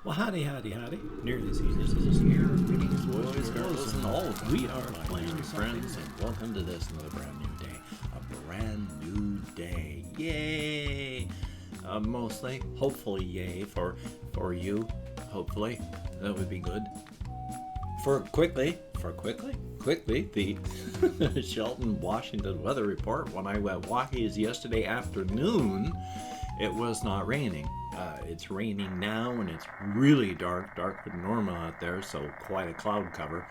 Well, howdy. Nearly Citizen here. Greetings, boys, girls, and all. We are playing friends, and welcome to this another brand new day. A brand new day. Yay! Mostly, hopefully, yay for you. Hopefully, that would be good. Quickly, the Shelton, Washington weather report. When I went walkies yesterday afternoon, it was not raining. It's raining now, and it's really darker than normal out there, so quite a cloud cover.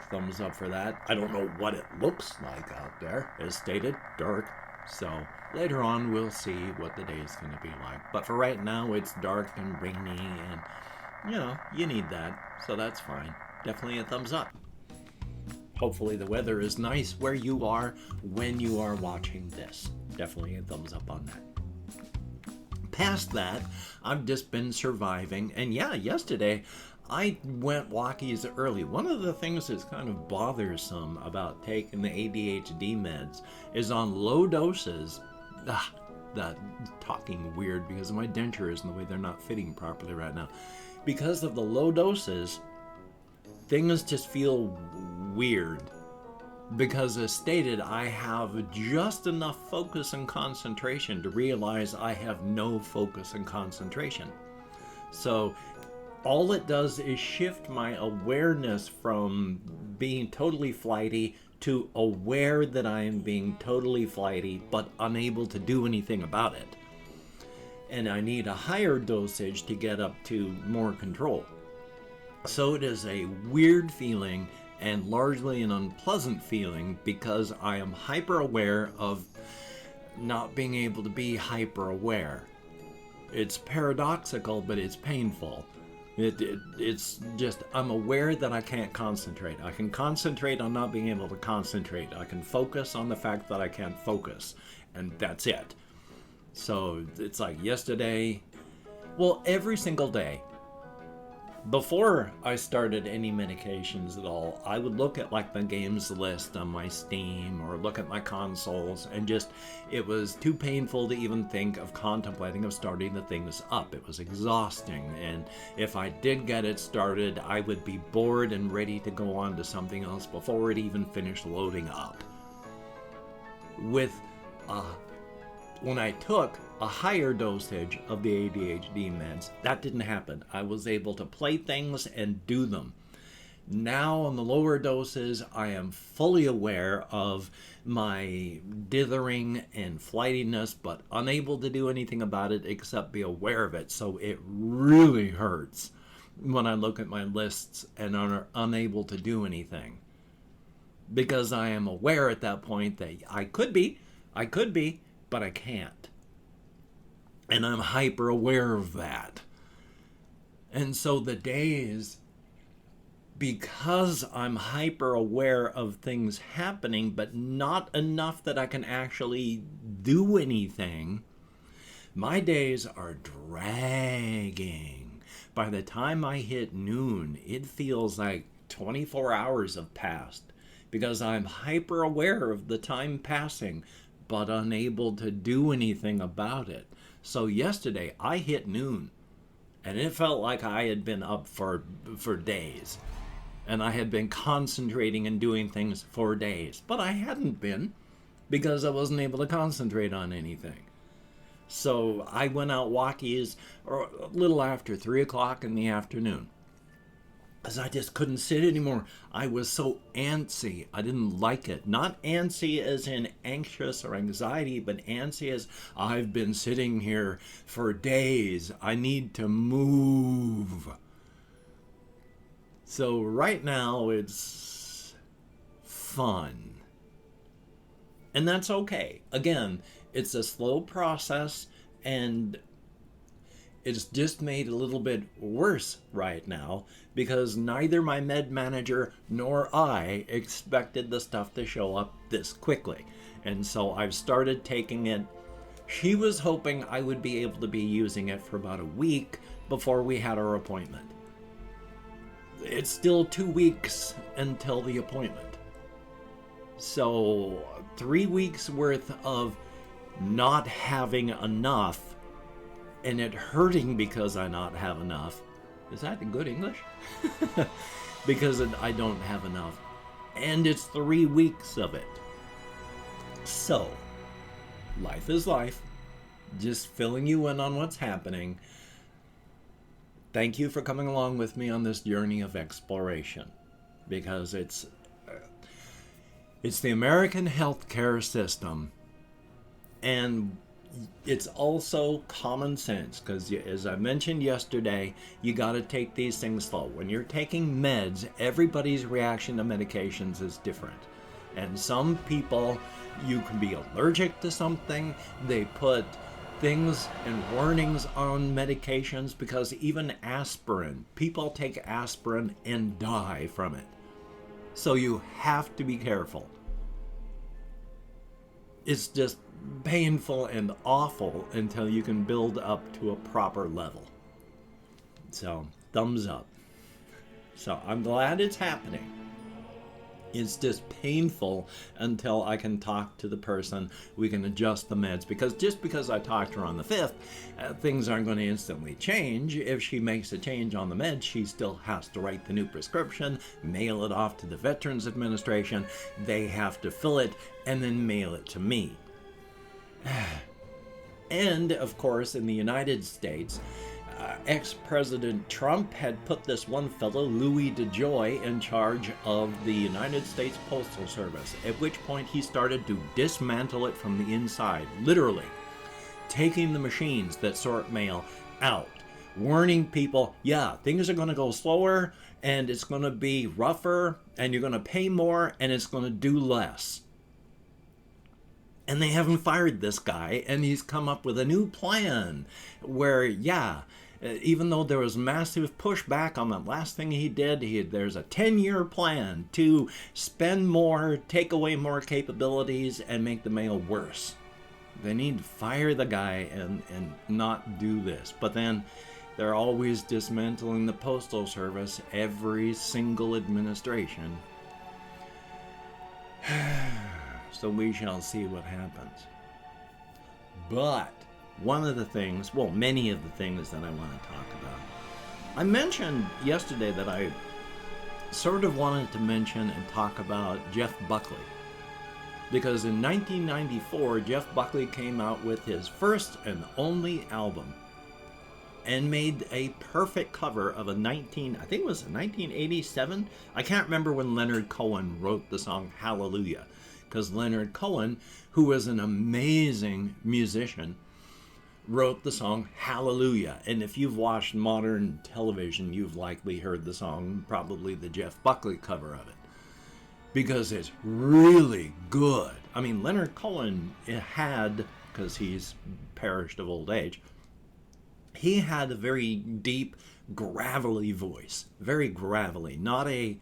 Thumbs up for that. I don't know what it looks like out there. As stated, dark. So later on, we'll see what the day is going to be like. But for right now, it's dark and rainy, and you need that, so that's fine. Definitely a thumbs up. Hopefully the weather is nice where you are when you are watching this. Definitely a thumbs up on that. Past that, I've just been surviving, and yesterday I went walkies early. One of the things that's kind of bothersome about taking the ADHD meds is on low doses. Talking weird because of my dentures and the way they're not fitting properly right now. Because of the low doses, things just feel weird. Because as stated, I have just enough focus and concentration to realize I have no focus and concentration. So all it does is shift my awareness from being totally flighty to aware that I am being totally flighty but unable to do anything about it. And I need a higher dosage to get up to more control. So it is a weird feeling, and largely an unpleasant feeling, because I am hyper aware of not being able to be hyper aware. It's paradoxical, but it's painful. It's just, I'm aware that I can't concentrate. I can concentrate on not being able to concentrate. I can focus on the fact that I can't focus, and that's it. So it's like yesterday, every single day. Before I started any medications at all, I would look at the games list on my Steam or look at my consoles, and it was too painful to even think of contemplating of starting the things up. It was exhausting, and if I did get it started, I would be bored and ready to go on to something else before it even finished loading up. When I took a higher dosage of the ADHD meds, that didn't happen. I was able to play things and do them. Now on the lower doses, I am fully aware of my dithering and flightiness, but unable to do anything about it except be aware of it. So it really hurts when I look at my lists and are unable to do anything. Because I am aware at that point that I could be, but I can't. And I'm hyper aware of that. And so the days, because I'm hyper aware of things happening, but not enough that I can actually do anything, my days are dragging. By the time I hit noon, it feels like 24 hours have passed, because I'm hyper aware of the time passing, but unable to do anything about it. So yesterday, I hit noon, and it felt like I had been up for days, and I had been concentrating and doing things for days, but I hadn't been, because I wasn't able to concentrate on anything. So I went out walkies a little after 3 o'clock in the afternoon, because I just couldn't sit anymore. I was so antsy. I didn't like it. Not antsy as in anxious or anxiety, but antsy as I've been sitting here for days. I need to move. So right now it's fun. And that's okay. Again, it's a slow process, and it's just made a little bit worse right now because neither my med manager nor I expected the stuff to show up this quickly. And so I've started taking it. She was hoping I would be able to be using it for about a week before we had our appointment. It's still 2 weeks until the appointment. So 3 weeks worth of not having enough and it hurting because I not have enough Is that good English? Because I don't have enough. And it's 3 weeks of it. So, life is life. Just filling you in on what's happening. Thank you for coming along with me on this journey of exploration. Because it's the American healthcare system. And it's also common sense, because as I mentioned yesterday, you got to take these things slow. When you're taking meds, everybody's reaction to medications is different. And some people, you can be allergic to something. They put things and warnings on medications, because even aspirin, people take aspirin and die from it. So you have to be careful. It's just painful and awful until you can build up to a proper level. So, thumbs up. So, I'm glad it's happening. It's just painful until I can talk to the person. We can adjust the meds, because just because I talked to her on the 5th, things aren't going to instantly change. If she makes a change on the meds, she still has to write the new prescription, mail it off to the Veterans Administration. They have to fill it and then mail it to me. And, of course, in the United States, ex-President Trump had put this one fellow, Louis DeJoy, in charge of the United States Postal Service, at which point he started to dismantle it from the inside, literally, taking the machines that sort mail out, warning people, yeah, things are going to go slower, and it's going to be rougher, and you're going to pay more, and it's going to do less. And they haven't fired this guy, and he's come up with a new plan where, yeah, even though there was massive pushback on the last thing he did, there's a 10-year plan to spend more, take away more capabilities, and make the mail worse. They need to fire the guy and not do this. But then they're always dismantling the Postal Service, every single administration. So we shall see what happens. But one of the things, well, many of the things that I want to talk about. I mentioned yesterday that I sort of wanted to mention and talk about Jeff Buckley. Because in 1994, Jeff Buckley came out with his first and only album and made a perfect cover of I think it was 1987? I can't remember when Leonard Cohen wrote the song Hallelujah. Because Leonard Cohen, who was an amazing musician, wrote the song Hallelujah. And if you've watched modern television, you've likely heard the song, probably the Jeff Buckley cover of it. Because it's really good. I mean, Leonard Cohen had, because he's perished of old age, he had a very deep, gravelly voice. Very gravelly. Not a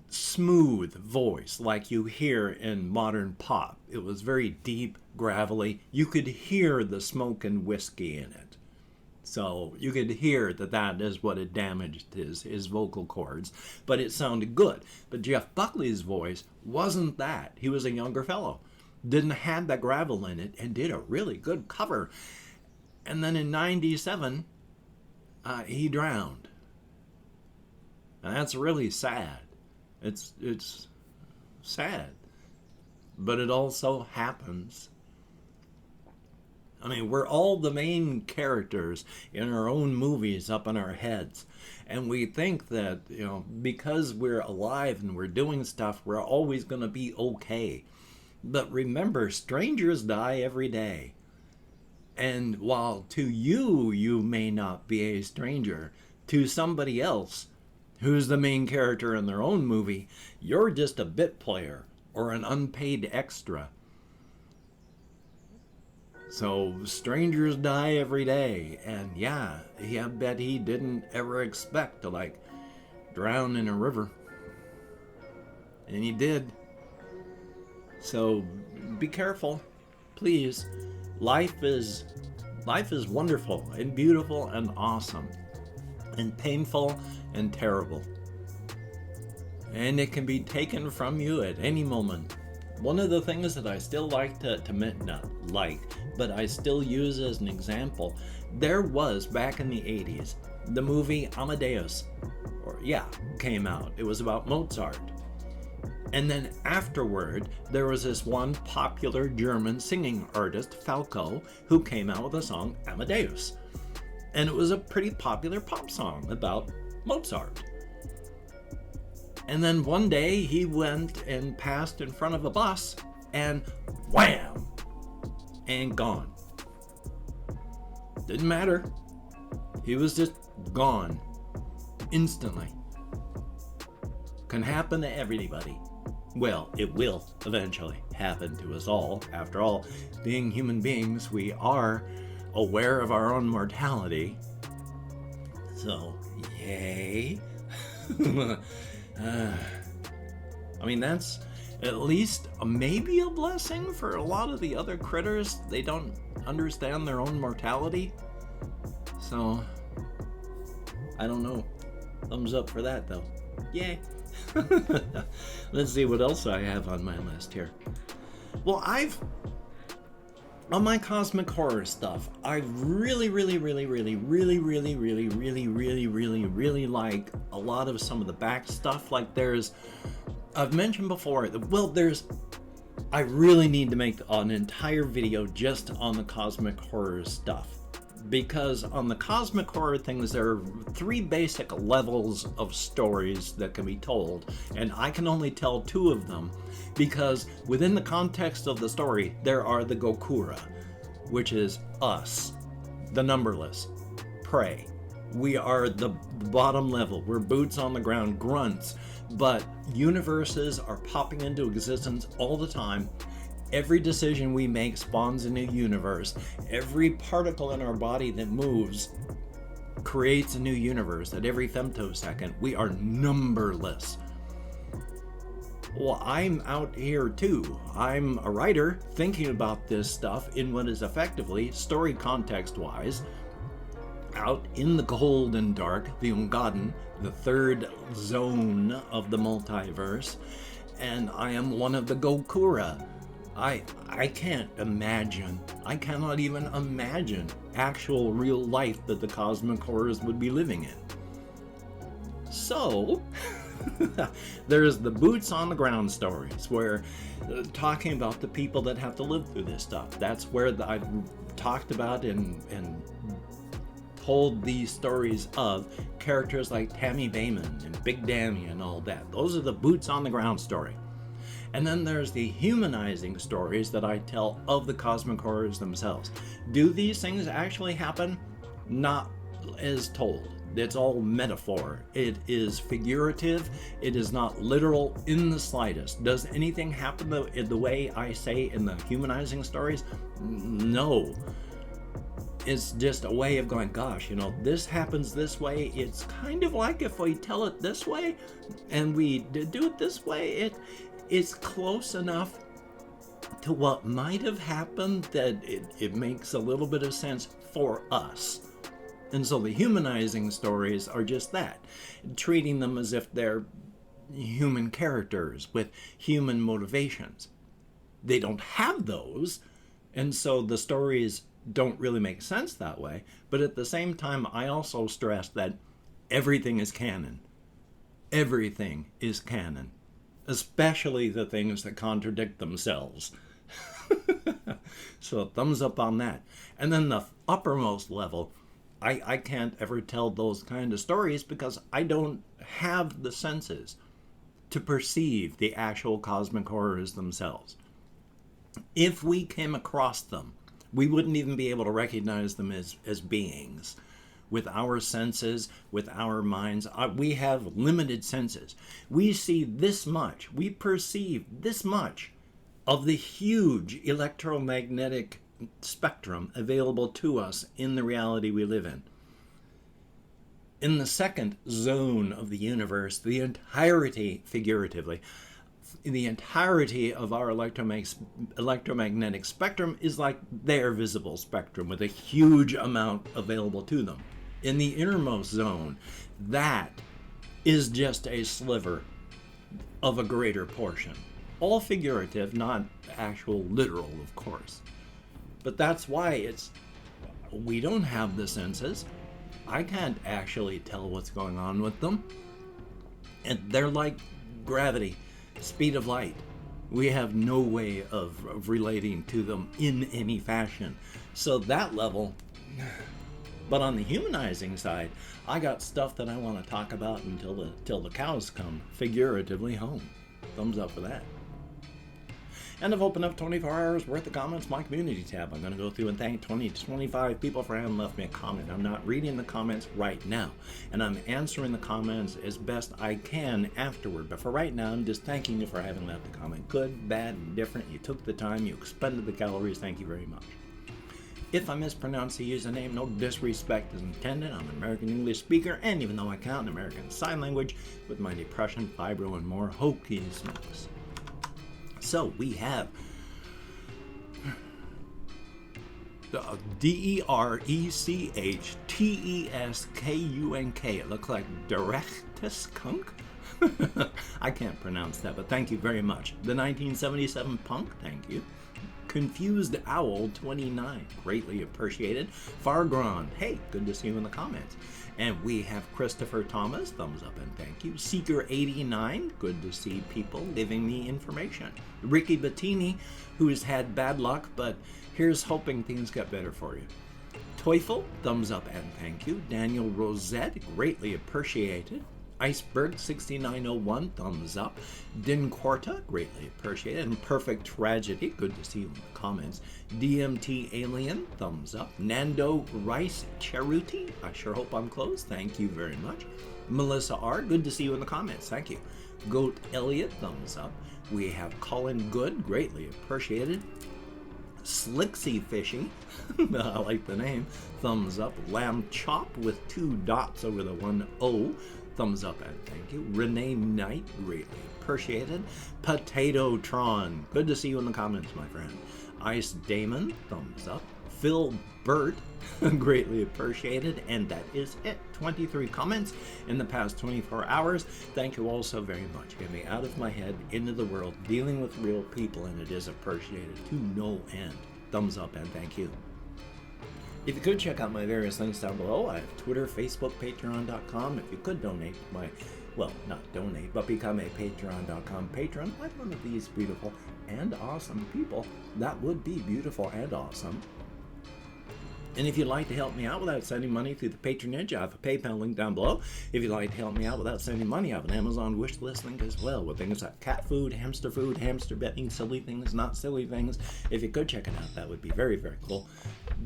smooth voice like you hear in modern pop. It was very deep, gravelly. You could hear the smoke and whiskey in it. So you could hear that is what had damaged his vocal cords. But it sounded good. But Jeff Buckley's voice wasn't that. He was a younger fellow. Didn't have that gravel in it and did a really good cover. And then in 97, he drowned. And that's really sad. It's sad, but it also happens. I mean, we're all the main characters in our own movies up in our heads, and we think that, because we're alive and we're doing stuff, we're always going to be okay. But remember, strangers die every day. And while to you may not be a stranger, to somebody else who's the main character in their own movie, you're just a bit player or an unpaid extra. So strangers die every day, and yeah, I bet he didn't ever expect to drown in a river. And he did. So be careful, please. Life is wonderful and beautiful and awesome and painful and terrible. And it can be taken from you at any moment. One of the things that I still like but I still use as an example. There was, back in the 80s, the movie Amadeus, came out. It was about Mozart. And then afterward, there was this one popular German singing artist, Falco, who came out with a song, Amadeus. And it was a pretty popular pop song about Mozart. And then one day he went and passed in front of a bus and wham! And gone. Didn't matter. He was just gone. Instantly. Can happen to everybody. Well, it will eventually happen to us all. After all, being human beings, we are aware of our own mortality. So, yay. I mean, that's at least maybe a blessing for a lot of the other critters. They don't understand their own mortality. So, I don't know. Thumbs up for that, though. Yay. Let's see what else I have on my list here. Well, on my cosmic horror stuff, I really like a lot of some of the back stuff. Like I've mentioned before, I really need to make an entire video just on the cosmic horror stuff. Because on the cosmic horror things, there are 3 basic levels of stories that can be told, and I can only tell 2 of them, because within the context of the story, there are the Gokura, which is us, the numberless, prey. We are the bottom level. We're boots on the ground, grunts, but universes are popping into existence all the time. Every decision we make spawns a new universe. Every particle in our body that moves creates a new universe at every femtosecond. We are numberless. Well, I'm out here too. I'm a writer thinking about this stuff in what is effectively, story context-wise, out in the cold and dark, the Ungaden, the 3rd zone of the multiverse, and I am one of the Gokura. I can't imagine, I cannot even imagine actual real life that the cosmic horrors would be living in. So, there's the boots on the ground stories, where talking about the people that have to live through this stuff. That's where I've talked about and told these stories of characters like Tammy Bayman and Big Dammy and all that. Those are the boots on the ground story. And then there's the humanizing stories that I tell of the cosmic horrors themselves. Do these things actually happen? Not as told. It's all metaphor. It is figurative. It is not literal in the slightest. Does anything happen the way I say in the humanizing stories? No. It's just a way of going, gosh, this happens this way. It's kind of like if we tell it this way and we do it this way, it's close enough to what might have happened that it makes a little bit of sense for us. And so the humanizing stories are just that, treating them as if they're human characters with human motivations. They don't have those, and so the stories don't really make sense that way. But at the same time, I also stress that everything is canon. Everything is canon. Especially the things that contradict themselves. So thumbs up on that. And then the uppermost level, I can't ever tell those kind of stories because I don't have the senses to perceive the actual cosmic horrors themselves. If we came across them, we wouldn't even be able to recognize them as beings. With our senses, with our minds, we have limited senses. We see this much, we perceive this much of the huge electromagnetic spectrum available to us in the reality we live in. In the 2nd zone of the universe, the entirety, figuratively, the entirety of our electromagnetic spectrum is like their visible spectrum with a huge amount available to them. In the innermost zone, that is just a sliver of a greater portion. All figurative, not actual literal, of course. But that's why we don't have the senses. I can't actually tell what's going on with them. And they're like gravity, speed of light. We have no way of relating to them in any fashion. So that level, but on the humanizing side, I got stuff that I want to talk about until the cows come figuratively home. Thumbs up for that. And I've opened up 24 hours worth of comments, my community tab. I'm going to go through and thank 20 to 25 people for having left me a comment. I'm not reading the comments right now, and I'm answering the comments as best I can afterward. But for right now, I'm just thanking you for having left a comment. Good, bad, indifferent. You took the time. You expended the calories. Thank you very much. If I mispronounce the username, no disrespect is intended. I'm an American English speaker, and even though I count in American Sign Language with my depression, fibro, and more, hokey smokes. So we have DERECHTESKUNK. It looks like Directus-Kunk. I can't pronounce that, but thank you very much. The 1977 Punk, thank you. Confused Owl 29, greatly appreciated. Fargron, hey, good to see you in the comments. And we have Christopher Thomas, thumbs up and thank you. Seeker 89, good to see people giving me information. Ricky Bettini, who's had bad luck, but here's hoping things get better for you. Teufel, thumbs up and thank you. Daniel Rosette, greatly appreciated. Iceberg 6901, thumbs up. Din Quarta, greatly appreciated. And Perfect Tragedy, good to see you in the comments. DMT Alien, thumbs up. Nando Rice Cheruti, I sure hope I'm close, thank you very much. Melissa R, good to see you in the comments, thank you. Goat Elliott, thumbs up. We have Colin Good, greatly appreciated. Slicksy Fishy, I like the name, thumbs up. Lamb Chop with 2 dots over the 1 O, thumbs up and thank you. Renee Knight, greatly appreciated. Potato Tron, good to see you in the comments, my friend. Ice Damon, thumbs up. Phil Burt, greatly appreciated. And that is it. 23 comments in the past 24 hours. Thank you all so very much. Get me out of my head, into the world, dealing with real people, and it is appreciated to no end. Thumbs up and thank you. If you could check out my various links down below, I have Twitter, Facebook, Patreon.com. If you could donate not donate, but become a Patreon.com patron, like one of these beautiful and awesome people, that would be beautiful and awesome. And if you'd like to help me out without sending money through the patronage, I have a PayPal link down below. If you'd like to help me out without sending money, I have an Amazon wish list link as well, with things like cat food, hamster bedding, silly things, not silly things. If you could check it out, that would be very, very cool.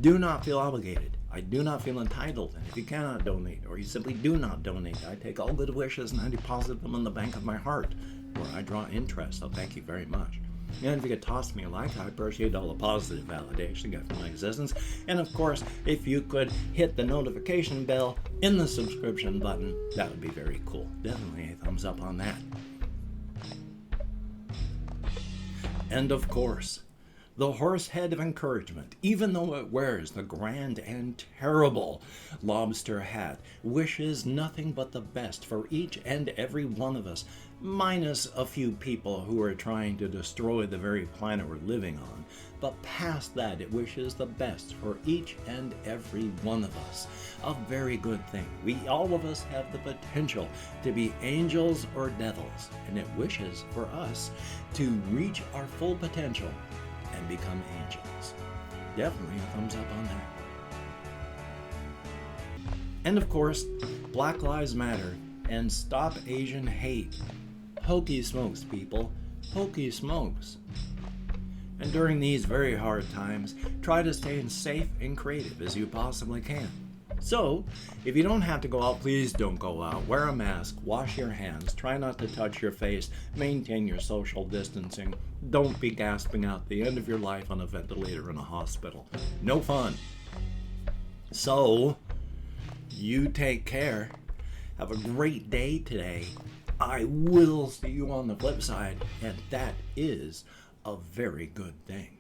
Do not feel obligated. I do not feel entitled. And if you cannot donate, or you simply do not donate, I take all good wishes and I deposit them in the bank of my heart, where I draw interest. So thank you very much. And if you could toss me a like, I appreciate all the positive validation you got from my existence. And of course, if you could hit the notification bell in the subscription button, that would be very cool. Definitely a thumbs up on that. And of course, the horse head of encouragement, even though it wears the grand and terrible lobster hat, wishes nothing but the best for each and every one of us, minus a few people who are trying to destroy the very planet we're living on. But past that, it wishes the best for each and every one of us. A very good thing. All of us have the potential to be angels or devils, and it wishes for us to reach our full potential and become angels. Definitely a thumbs up on that. And of course, Black Lives Matter and Stop Asian Hate. Hokey smokes, people. Hokey smokes. And during these very hard times, try to stay as safe and creative as you possibly can. So, if you don't have to go out, please don't go out. Wear a mask, wash your hands, try not to touch your face, maintain your social distancing. Don't be gasping out the end of your life on a ventilator in a hospital. No fun. So, you take care. Have a great day today. I will see you on the flip side, and that is a very good thing.